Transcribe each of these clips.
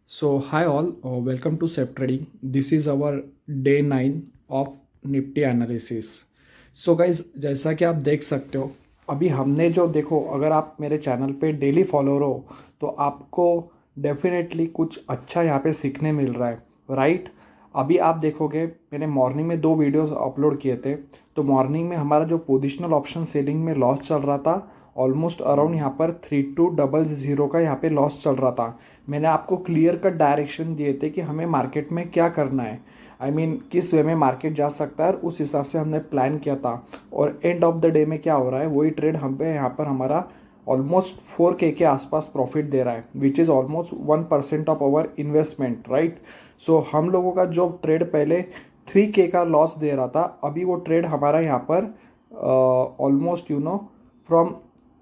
So, hi all, welcome to SEP Trading. This is our day 9 of Nifty analysis. So guys, जैसा कि आप देख सकते हो, अभी हमने जो देखो, अगर आप मेरे चैनल पे डेली फॉलोअर हो तो आपको डेफिनेटली कुछ अच्छा यहाँ पे सीखने मिल रहा है, राइट. अभी आप देखोगे, मैंने मॉर्निंग में 2 वीडियोस अपलोड किए थे. तो मॉर्निंग में हमारा जो पोजिशनल ऑप्शन सेलिंग में लॉस चल रहा था, ऑलमोस्ट अराउंड यहाँ पर 3200 का यहाँ पे लॉस चल रहा था. मैंने आपको क्लियर कट डायरेक्शन दिए थे कि हमें मार्केट में क्या करना है, आई मीन किस वे में मार्केट जा सकता है, उस हिसाब से हमने प्लान किया था. और एंड ऑफ द डे में क्या हो रहा है, वही ट्रेड हम पे यहाँ पर हमारा ऑलमोस्ट 4K के आसपास प्रॉफिट दे रहा है, which is almost 1% of our investment, right. So हम लोगों का जो ट्रेड पहले 3K का लॉस दे रहा था, अभी वो ट्रेड हमारा यहाँ पर ऑलमोस्ट फ्रॉम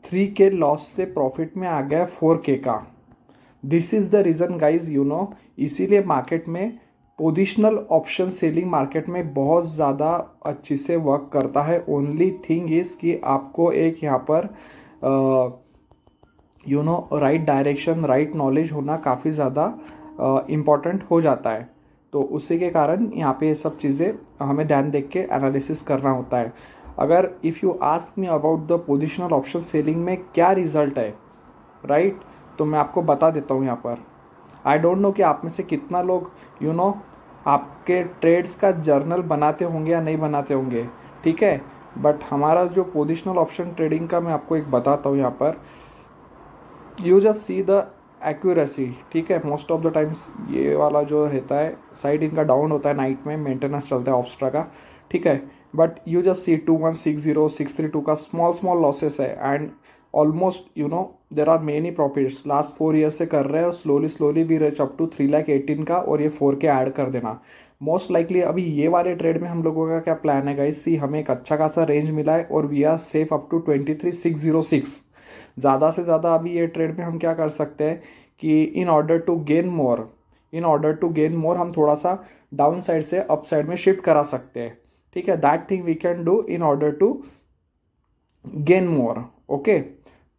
3K लॉस से प्रॉफिट में आ गया 4K का. This is the reason guys, इसीलिए मार्केट में पोजिशनल ऑप्शन सेलिंग मार्केट में बहुत ज़्यादा अच्छी से वर्क करता है. ओनली थिंग इज कि आपको एक यहाँ पर राइट डायरेक्शन, राइट नॉलेज होना काफ़ी ज़्यादा इम्पॉर्टेंट हो जाता है. तो उसी के कारण यहाँ पे ये सब चीज़ें हमें ध्यान देख के एनालिसिस करना होता है. अगर if you ask me about the positional option selling में क्या रिजल्ट है, राइट, तो मैं आपको बता देता हूँ यहाँ पर. आई डोंट नो कि आप में से कितना लोग आपके ट्रेड्स का जर्नल बनाते होंगे या नहीं बनाते होंगे, ठीक है. बट हमारा जो पोजिशनल ऑप्शन ट्रेडिंग का मैं आपको एक बताता हूँ यहाँ पर. You just see the accuracy, ठीक है. मोस्ट ऑफ द टाइम्स ये वाला जो रहता है साइड इनका डाउन होता है, नाइट में मेंटेनेंस चलता है ऑप्स्ट्रा का, ठीक है. बट यू जस्ट सी 2160 632 का स्मॉल स्मॉल लॉसेस है, and almost there are many profits last 4 year से कर रहे हैं, और slowly slowly we reach up to 318 का, और ये 4K ऐड कर देना मोस्ट लाइकली. अभी ये वाले ट्रेड में हम लोगों का क्या प्लान है गाइस, सी हमें एक अच्छा खासा रेंज मिला है और we are safe up to 23606. ज़्यादा से ज़्यादा अभी ये ट्रेड में हम क्या कर सकते हैं कि in order to gain more हम थोड़ा सा डाउन साइड से अप साइड में शिफ्ट करा सकते हैं, ठीक है. That thing we can do in order to gain more, okay.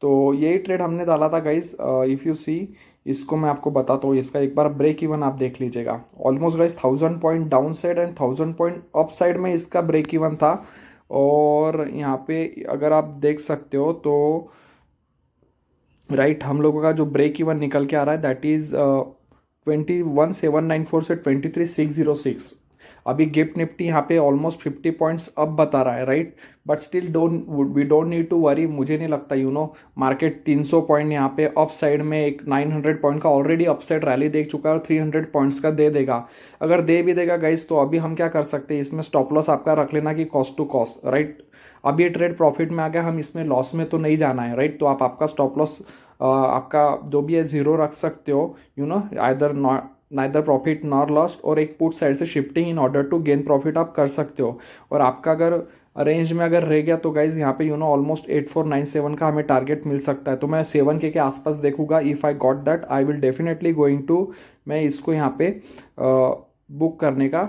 तो यही ट्रेड हमने डाला था गाइज. इफ़ यू सी, इसको मैं आपको बताता हूँ, इसका एक बार ब्रेक इवन आप देख लीजिएगा. Almost guys 1000 point down side and 1000 point up side में इसका ब्रेक इवन था. और यहाँ पे अगर आप देख सकते हो तो राइट, हम लोगों का जो ब्रेक इवन निकल के आ रहा है दैट इज 21794 से 23606. अभी गिफ्ट निफ्टी यहाँ पे ऑलमोस्ट 50 पॉइंट्स अब बता रहा है, right. But still we don't need to worry. मुझे नहीं लगता मार्केट 300 पॉइंट यहाँ पे अप साइड में एक 900 पॉइंट का ऑलरेडी अप साइड रैली देख चुका है और 300 पॉइंट्स का दे देगा. अगर दे भी देगा गाइस, तो अभी हम क्या कर सकते हैं, इसमें स्टॉप लॉस आपका रख लेना कि कॉस्ट टू कॉस्ट, राइट. अब ये ट्रेड प्रॉफिट में आ गया, हम इसमें लॉस में तो नहीं जाना है, राइट. तो आप आपका स्टॉप लॉस आपका जो भी है 0 रख सकते हो, either neither profit nor loss, और एक पुट साइड से shifting in order to gain profit आप कर सकते हो. और आपका अगर रेंज में अगर रह गया तो गाइज यहाँ पे ऑलमोस्ट 8497 का हमें टारगेट मिल सकता है. तो मैं 7K के आसपास देखूंगा. If I got that I will definitely going to, मैं इसको यहाँ पे बुक करने का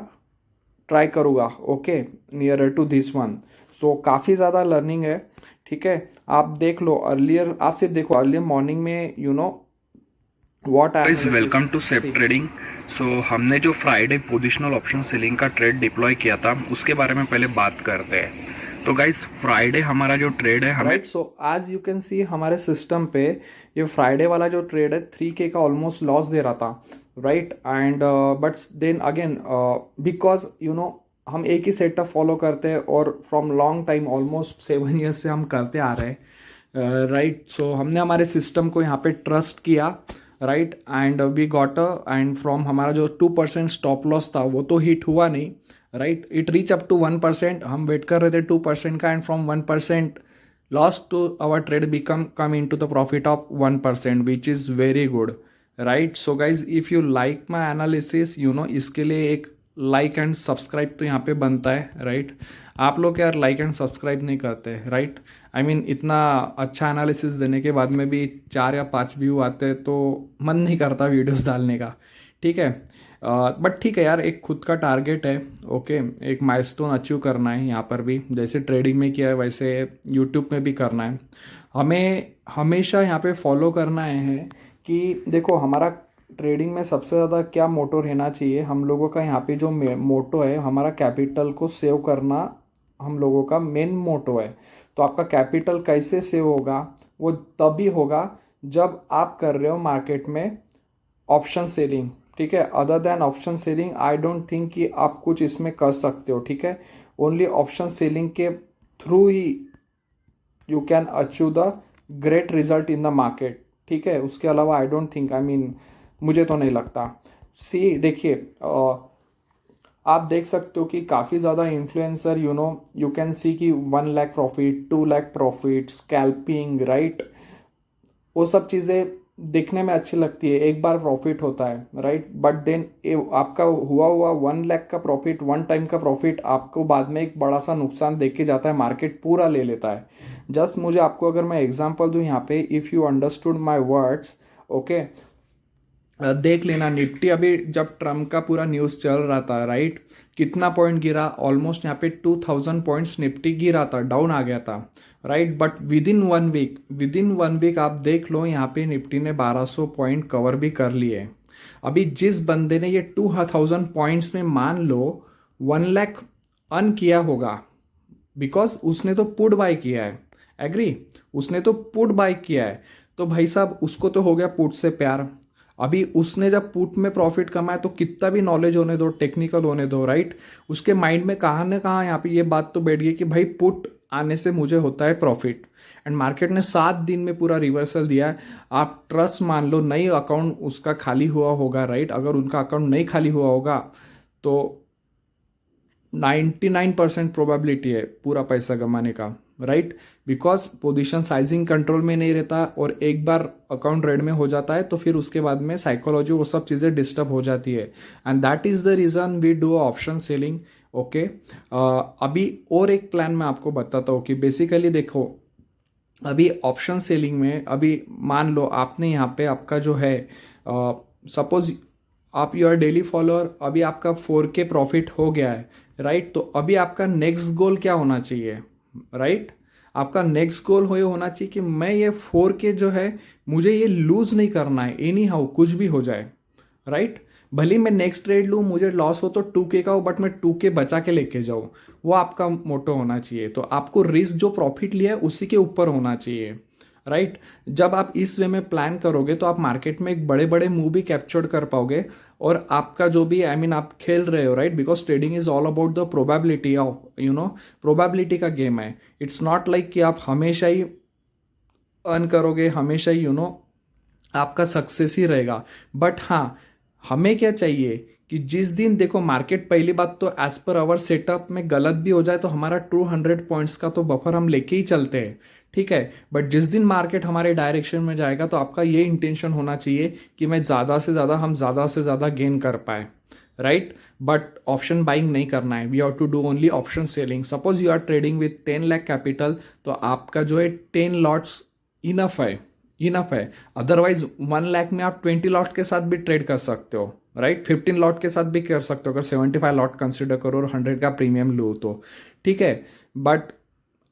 ट्राई करूँगा, okay, near to this one. So काफ़ी ज़्यादा लर्निंग है, ठीक है. आप देख लो अर्लियर, आप सिर्फ देखो अर्लियर मॉर्निंग में what guys, welcome to sep trading. सो हमने जो फ्राइडे पोजिशनल ऑप्शन सेलिंग का ट्रेड डिप्लॉय किया था उसके बारे में पहले बात करते हैं. तो गाइस, फ्राइडे हमारा जो ट्रेड है हमें राइट. सो आज यू कैन सी हमारे सिस्टम पे ये फ्राइडे वाला जो ट्रेड है 3K का ऑलमोस्ट लॉस दे रहा था, right. And but then again because हम एक ही सेटअप फॉलो करते हैं और from long time almost 7 years से हम करते आ रहे हैं, राइट. सो हमने हमारे सिस्टम को यहाँ पे ट्रस्ट किया, right. And we got and from हमारा जो 2% स्टॉप लॉस था वो तो हिट हुआ नहीं, right. It reach up to 1%. हम वेट कर रहे थे 2% का, and from 1% loss to our trade become come in to the profit of 1%, which is very good, right. So guys, if you like my analysis, इसके लिए एक like and subscribe तो यहाँ पे बनता है, राइट. आप लोग यार लाइक एंड सब्सक्राइब नहीं करते, राइट. आई मीन इतना अच्छा एनालिसिस देने के बाद में भी 4 या 5 व्यू आते हैं तो मन नहीं करता वीडियोस डालने का, ठीक है. बट ठीक है यार, एक खुद का टारगेट है, ओके. एक माइलस्टोन अचीव करना है यहाँ पर भी, जैसे ट्रेडिंग में किया है वैसे यूट्यूब में भी करना है. हमें हमेशा यहाँ पे फॉलो करना है कि देखो हमारा ट्रेडिंग में सबसे ज़्यादा क्या मोटो रहना चाहिए हम लोगों का, यहाँ पे जो मोटो है हमारा कैपिटल को सेव करना हम लोगों का मेन मोटो है। तो आपका कैपिटल कैसे सेव होगा, वो तभी होगा जब आप कर रहे हो मार्केट में ऑप्शन सेलिंग, ठीक है। Other than option selling I don't think कि आप कुछ इसमें कर सकते हो, ठीक है। ओनली ऑप्शन सेलिंग के through he you can achieve the great result in the market, ठीक है। उसके अलावा I don't think, I mean मुझे तो नहीं लगता। सी देखिए, आप देख सकते हो कि काफ़ी ज़्यादा इन्फ्लुएंसर यू कैन सी कि 1 lakh profit, 2 lakh profit, scalping, right. वो सब चीज़ें देखने में अच्छी लगती है, एक बार प्रॉफिट होता है, राइट। बट देन आपका हुआ हुआ 1 लाख का प्रॉफिट, वन टाइम का प्रॉफिट आपको बाद में एक बड़ा सा नुकसान देख के जाता है, मार्केट पूरा ले लेता है। जस्ट मुझे आपको अगर मैं एग्जांपल दूं यहाँ पे, if you understood my words, okay. देख लेना निफ्टी अभी जब ट्रम्प का पूरा न्यूज़ चल रहा था, राइट, कितना पॉइंट गिरा, ऑलमोस्ट यहाँ पे 2000 पॉइंट्स निफ्टी गिरा था, डाउन आ गया था, right. But within one week आप देख लो यहाँ पे निफ्टी ने 1200 पॉइंट कवर भी कर लिए। अभी जिस बंदे ने ये 2000 पॉइंट्स में मान लो 1 लाख अर्न किया होगा, बिकॉज उसने तो पुट बाय किया है, एग्री, उसने तो पुट बाय किया है, तो भाई साहब उसको तो हो गया पुट से प्यार। अभी उसने जब पुट में प्रॉफिट कमाया तो कितना भी नॉलेज होने दो, टेक्निकल होने दो, राइट, उसके माइंड में कहाँ न कहाँ यहाँ पे ये बात तो बैठ गई कि भाई पुट आने से मुझे होता है प्रॉफिट। एंड मार्केट ने 7 दिन में पूरा रिवर्सल दिया है। आप ट्रस्ट मान लो नई अकाउंट उसका खाली हुआ होगा, राइट, अगर उनका अकाउंट नहीं खाली हुआ होगा तो 99% प्रोबेबिलिटी है पूरा पैसा कमाने का, right. Because position sizing control में नहीं रहता, और एक बार अकाउंट रेड में हो जाता है तो फिर उसके बाद में साइकोलॉजी वो सब चीज़ें डिस्टर्ब हो जाती है। And that is the reason we do option selling, okay. अभी और एक प्लान मैं आपको बताता हूँ कि बेसिकली देखो, अभी ऑप्शन सेलिंग में अभी मान लो आपने यहाँ पे आपका जो है, सपोज आप योर डेली फॉलोअर, अभी आपका 4K प्रॉफिट हो गया है, राइट। तो अभी आपका नेक्स्ट गोल क्या होना चाहिए, राइट। आपका नेक्स्ट गोल हो ये होना चाहिए कि मैं ये 4K जो है मुझे ये लूज नहीं करना है, एनी हाउ कुछ भी हो जाए, राइट। भले मैं नेक्स्ट ट्रेड लूँ, मुझे लॉस हो तो 2K का हो, बट मैं 2K बचा के लेके जाऊँ, वो आपका मोटो होना चाहिए। तो आपको रिस्क जो प्रॉफिट लिया है उसी के ऊपर होना चाहिए, राइट। जब आप इस वे में प्लान करोगे तो आप मार्केट में एक बड़े बड़े मूव भी कैप्चर कर पाओगे, और आपका जो भी आई मीन आप खेल रहे हो, right, because trading is all about the probability of probability का गेम है। इट्स नॉट लाइक कि आप हमेशा ही अर्न करोगे, हमेशा ही आपका सक्सेस ही रहेगा। बट हाँ, हमें क्या चाहिए कि जिस दिन देखो मार्केट, पहली बात तो एज पर आवर सेटअप में गलत भी हो जाए तो हमारा 200 पॉइंट्स का तो बफर हम लेके ही चलते हैं, ठीक है। बट जिस दिन मार्केट हमारे डायरेक्शन में जाएगा तो आपका ये इंटेंशन होना चाहिए कि मैं ज़्यादा से ज़्यादा गेन कर पाए, राइट। बट ऑप्शन बाइंग नहीं करना है, we have to do only option selling. Suppose you are trading with 10 lakh capital, तो आपका जो है 10 लॉट्स इनफ है। अदरवाइज 1 लाख में आप 20 लॉट के साथ भी ट्रेड कर सकते हो, राइट। 15 लॉट के साथ भी कर सकते हो अगर 75 लॉट कंसिडर करो और 100 का प्रीमियम लो तो, ठीक है। बट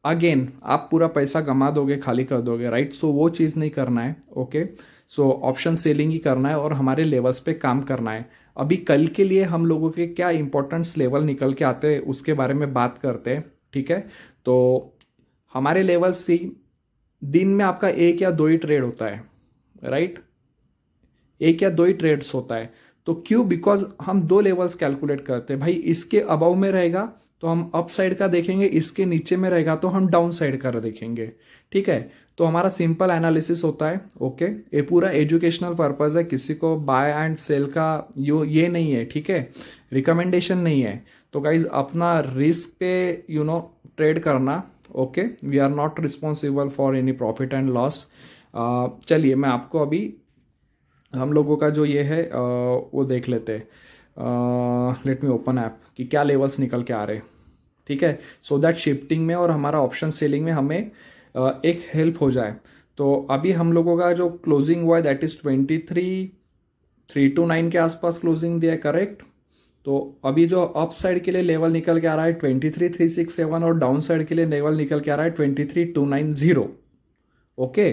अगेन आप पूरा पैसा गमा दोगे, खाली कर दोगे, राइट। सो वो चीज़ नहीं करना है, ओके। सो ऑप्शन सेलिंग ही करना है और हमारे लेवल्स पे काम करना है। अभी कल के लिए हम लोगों के क्या इंपॉर्टेंट्स लेवल निकल के आते हैं उसके बारे में बात करते हैं, ठीक है। तो हमारे लेवल्स थी, दिन में आपका एक या दो ही ट्रेड होता है, राइट, एक या दो ही ट्रेड्स होता है। तो क्यों, बिकॉज हम 2 लेवल्स कैलकुलेट करते हैं भाई, इसके अबाव में रहेगा तो हम अप साइड का देखेंगे, इसके नीचे में रहेगा तो हम डाउन साइड का देखेंगे, ठीक है। तो हमारा सिंपल एनालिसिस होता है, ओके। ये पूरा एजुकेशनल पर्पज है, किसी को बाय एंड सेल का ये नहीं है, ठीक है, रिकमेंडेशन नहीं है। तो गाइज अपना रिस्क पे ट्रेड करना, okay. We are not responsible for any profit and loss. चलिए मैं आपको अभी हम लोगों का जो ये है वो देख लेते हैं। लेट मी ओपन ऐप कि क्या लेवल्स निकल के आ रहे हैं, ठीक है, सो दैट शिफ्टिंग में और हमारा ऑप्शन सेलिंग में हमें एक हेल्प हो जाए। तो अभी हम लोगों का जो क्लोजिंग हुआ है दैट इज 23,329 के आसपास क्लोजिंग दिया है, करेक्ट। तो अभी जो अप साइड के लिए लेवल निकल के आ रहा है 23,367 और डाउन साइड के लिए लेवल निकल के आ रहा है 23,290, ओके।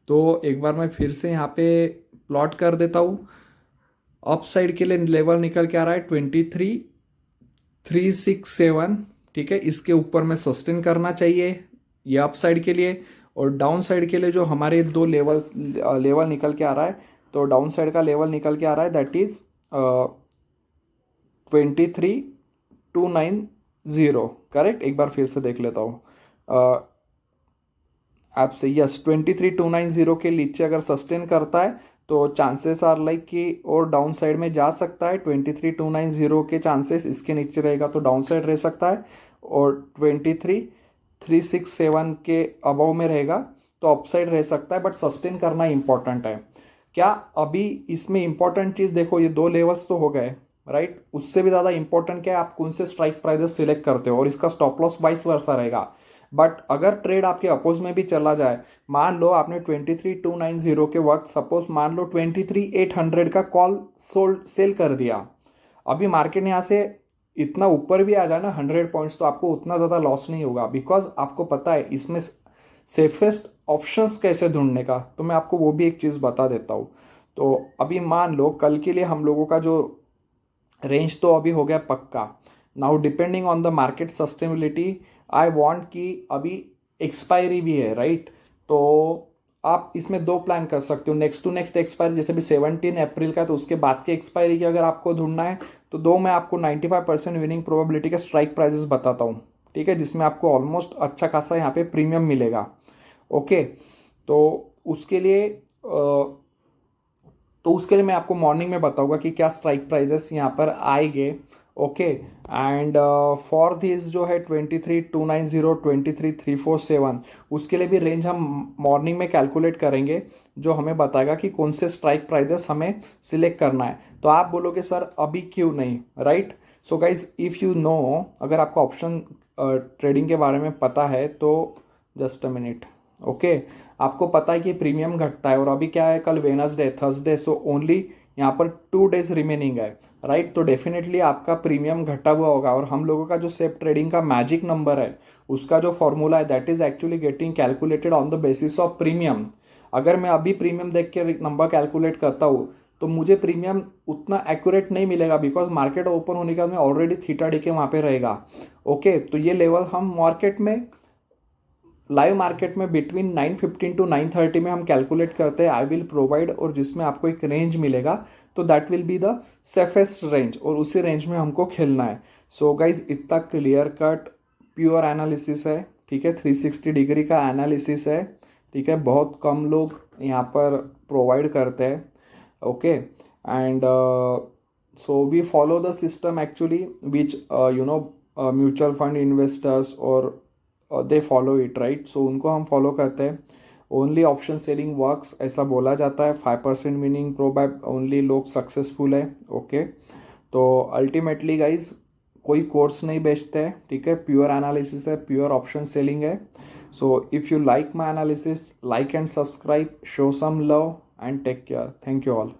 तो एक बार मैं फिर से यहाँ पे प्लॉट कर देता हूँ। अप साइड के लिए लेवल निकल के आ रहा है 23,367, ठीक है। इसके ऊपर में सस्टेन करना चाहिए ये अप साइड के लिए। और डाउन साइड के लिए जो हमारे दो लेवल निकल के आ रहा है, तो डाउन साइड का लेवल निकल के आ रहा है दैट इज 23,290, करेक्ट। एक बार फिर से देख लेता हूँ आपसे। यस, 23,290 के नीचे अगर सस्टेन करता है तो चांसेस आर लाइक कि और डाउन साइड में जा सकता है। 23,290 के चांसेस इसके नीचे रहेगा तो डाउन साइड रह सकता है, और 23,367 के अबव में रहेगा तो अपसाइड रह सकता है, बट सस्टेन करना इंपॉर्टेंट है। क्या अभी इसमें इंपॉर्टेंट चीज देखो, ये दो लेवल्स तो हो गए, राइट। उससे भी ज्यादा इंपॉर्टेंट क्या है, आप कौन से स्ट्राइक प्राइजेस सिलेक्ट करते हो, और इसका स्टॉप लॉस वाइस वर्सा रहेगा। बट अगर ट्रेड आपके अपोज में भी चला जाए, मान लो आपने 23,290 के वक्त सपोज मान लो 23,800 का कॉल सेल कर दिया, अभी मार्केट यहाँ से इतना ऊपर भी आ जाए ना 100 पॉइंट्स, तो आपको उतना ज़्यादा लॉस नहीं होगा, बिकॉज आपको पता है इसमें सेफेस्ट ऑप्शंस कैसे ढूंढने का। तो मैं आपको वो भी एक चीज़ बता देता हूँ। तो अभी मान लो कल के लिए हम लोगों का जो रेंज तो अभी हो गया पक्का। Now depending on the market sustainability I want कि अभी एक्सपायरी भी है, राइट। तो आप इसमें दो प्लान कर सकते हो, नेक्स्ट टू नेक्स्ट एक्सपायरी, जैसे भी 17 अप्रैल का, तो उसके बाद के एक्सपायरी की अगर आपको ढूंढना है तो दो मैं आपको 95% विनिंग प्रोबेबिलिटी के स्ट्राइक प्राइजेस बताता हूँ, ठीक है, जिसमें आपको ऑलमोस्ट अच्छा खासा यहाँ पे प्रीमियम मिलेगा। ओके, तो उसके लिए मैं आपको मॉर्निंग में बताऊंगा कि क्या स्ट्राइक प्राइजेस यहाँ पर आएंगे। ओके, एंड फॉर दिस जो है 23,290 23,347, उसके लिए भी रेंज हम मॉर्निंग में कैलकुलेट करेंगे, जो हमें बताएगा कि कौन से स्ट्राइक प्राइजेस हमें सिलेक्ट करना है। तो आप बोलोगे सर अभी क्यों नहीं, right. So guys if you know, अगर आपको ऑप्शन ट्रेडिंग के बारे में पता है तो जस्ट अ मिनट। ओके, आपको पता है कि प्रीमियम घटता है, और अभी क्या है, कल वेनसडे थर्सडे, सो ओनली यहाँ पर 2 डेज रिमेनिंग है, राइट। तो डेफिनेटली आपका प्रीमियम घटा हुआ होगा, और हम लोगों का जो सेफ ट्रेडिंग का मैजिक नंबर है, उसका जो फॉर्मूला है that is actually getting calculated on the basis of premium. अगर मैं अभी प्रीमियम देख के नंबर कैलकुलेट करता हूँ तो मुझे प्रीमियम उतना एक्यूरेट नहीं मिलेगा, बिकॉज मार्केट ओपन होने का में ऑलरेडी थीटा डी के वहाँ पे रहेगा। ओके, तो ये लेवल हम मार्केट में लाइव मार्केट में बिटवीन 9:15 टू 9:30 में हम कैलकुलेट करते हैं, आई विल प्रोवाइड, और जिसमें आपको एक रेंज मिलेगा, तो that will be the safest range, और उसी रेंज में हमको खेलना है। सो गाइज इतना क्लियर कट प्योर एनालिसिस है, ठीक है, 360 डिग्री का एनालिसिस है, ठीक है, बहुत कम लोग यहाँ पर प्रोवाइड करते हैं। Okay, and so we follow the system actually which mutual fund investors और they follow it, right. So उनको हम फॉलो करते हैं। ओनली ऑप्शन सेलिंग वर्क्स ऐसा बोला जाता है, 5% मीनिंग प्रोबेब ओनली लोग सक्सेसफुल है। ओके, तो अल्टीमेटली गाइज कोई कोर्स नहीं बेचते हैं, ठीक है, प्योर एनालिसिस है, प्योर ऑप्शन सेलिंग है। So if you like my analysis, like and subscribe, show some love and take care. Thank you all.